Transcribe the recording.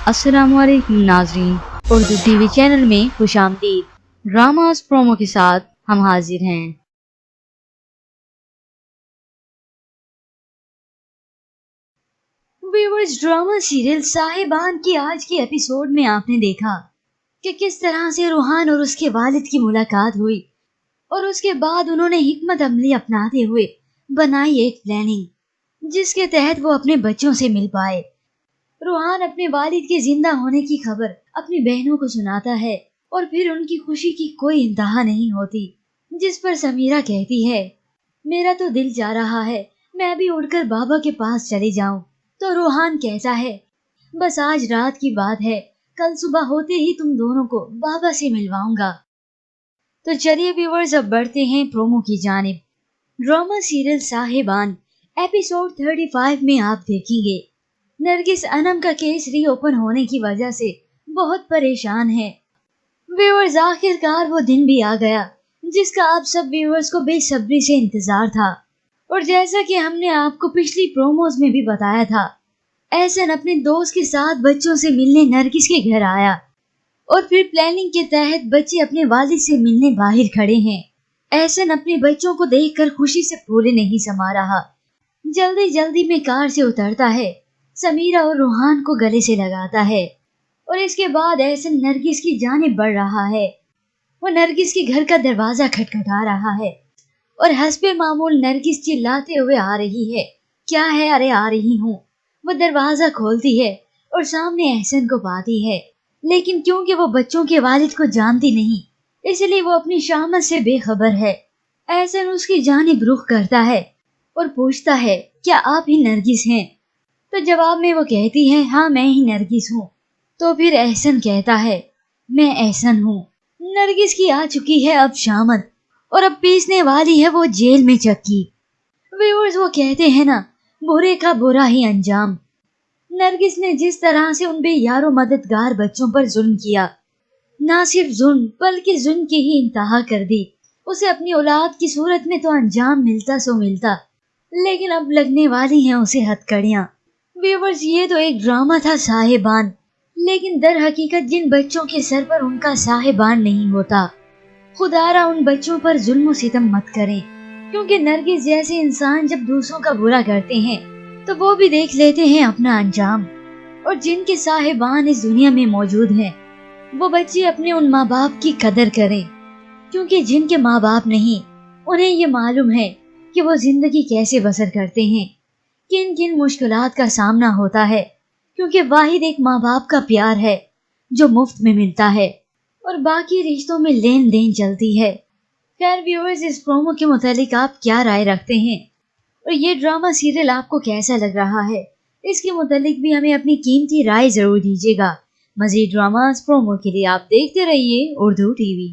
अस्सलाम वालेकुम नाज़रीन, उर्दू टीवी चैनल में खुशामदीद। ड्रामास प्रोमो के साथ हम हाजिर हैं। व्यूअर्स, ड्रामा सीरियल साहिबान की आज के एपिसोड में आपने देखा कि किस तरह से रूहान और उसके वालिद की मुलाकात हुई और उसके बाद उन्होंने हिकमत अमली अपनाते हुए बनाई एक प्लानिंग जिसके तहत वो अपने बच्चों से मिल पाए। रूहान अपने वालिद के जिंदा होने की खबर अपनी बहनों को सुनाता है और फिर उनकी खुशी की कोई इंतहा नहीं होती, जिस पर समीरा कहती है, मेरा तो दिल जा रहा है मैं भी उड़कर बाबा के पास चली जाऊं। तो रूहान कहता है, बस आज रात की बात है, कल सुबह होते ही तुम दोनों को बाबा से मिलवाऊंगा। तो चलिए व्यूअर्स, अब बढ़ते हैं प्रोमो की जानिब। ड्रामा सीरियल साहिबान एपिसोड 35 में आप देखेंगे नरगिस अनम का केस रीओपन होने की वजह से बहुत परेशान है। व्यूअर्स, आखिरकार वो दिन भी आ गया जिसका आप सब व्यूअर्स को बेसब्री से इंतजार था। और जैसा कि हमने आपको पिछली प्रोमोज में भी बताया था, एहसन अपने दोस्त के साथ बच्चों से मिलने नरगिस के घर आया और फिर प्लानिंग के तहत बच्चे अपने वालिद से मिलने बाहर खड़े हैं। एहसन अपने बच्चों को देखकर खुशी से फूले नहीं समा रहा। जल्दी जल्दी में कार से उतरता है, समीरा और रूहान को गले से लगाता है और इसके बाद एहसन नरगिस की जानिब बढ़ रहा है। वो नरगिस के घर का दरवाजा खटखटा रहा है और हस्बे मामूल नरगिस चिल्लाते हुए आ रही है, क्या है, अरे आ रही हूँ। वो दरवाजा खोलती है और सामने एहसन को पाती है, लेकिन क्योंकि वो बच्चों के वालिद को जानती नहीं इसलिए वो अपनी शामत से बेखबर है। एहसन उसकी जानिब रुख करता है और पूछता है, क्या आप ही नरगिस हैं? तो जवाब में वो कहती है, हाँ मैं ही नरगिस हूँ। तो फिर एहसन कहता है, मैं एहसन हूँ। नरगिस की आ चुकी है अब शामत और अब पीसने वाली है वो जेल में चक्की। व्यूअर्स, वो कहते हैं ना, बुरे का बुरा ही अंजाम। नरगिस ने जिस तरह से उन बेयारो मददगार बच्चों पर जुल्म किया, ना सिर्फ जुल्म बल्कि जुल्म की ही इंतहा कर दी। उसे अपनी औलाद की सूरत में तो अंजाम मिलता सो मिलता, लेकिन अब लगने वाली हैं उसे हथकड़ियां। व्यूअर्स, ये तो एक ड्रामा था साहिबान, लेकिन दर हकीकत जिन बच्चों के सर पर उनका साहिबान नहीं होता, खुदारा उन बच्चों पर जुल्म सितम मत करें, क्योंकि नरगिस जैसे इंसान जब दूसरों का बुरा करते हैं तो वो भी देख लेते हैं अपना अंजाम। और जिनके साहिबान इस दुनिया में मौजूद हैं, वो बच्चे अपने उन माँ बाप की कदर करें, क्योंकि जिनके माँ बाप नहीं, उन्हें ये मालूम है कि वो जिंदगी कैसे बसर करते हैं, किन किन मुश्किलात का सामना होता है, क्योंकि वाहिद एक माँ बाप का प्यार है जो मुफ्त में मिलता है और बाकी रिश्तों में लेन देन चलती है। खैर व्यूअर्स, इस प्रोमो के मुतालिक आप क्या राय रखते हैं और ये ड्रामा सीरियल आपको कैसा लग रहा है, इसके मुतालिक भी हमें अपनी कीमती राय जरूर दीजिएगा। मजीद ड्रामास प्रोमो के लिए आप देखते रहिए उर्दू टीवी।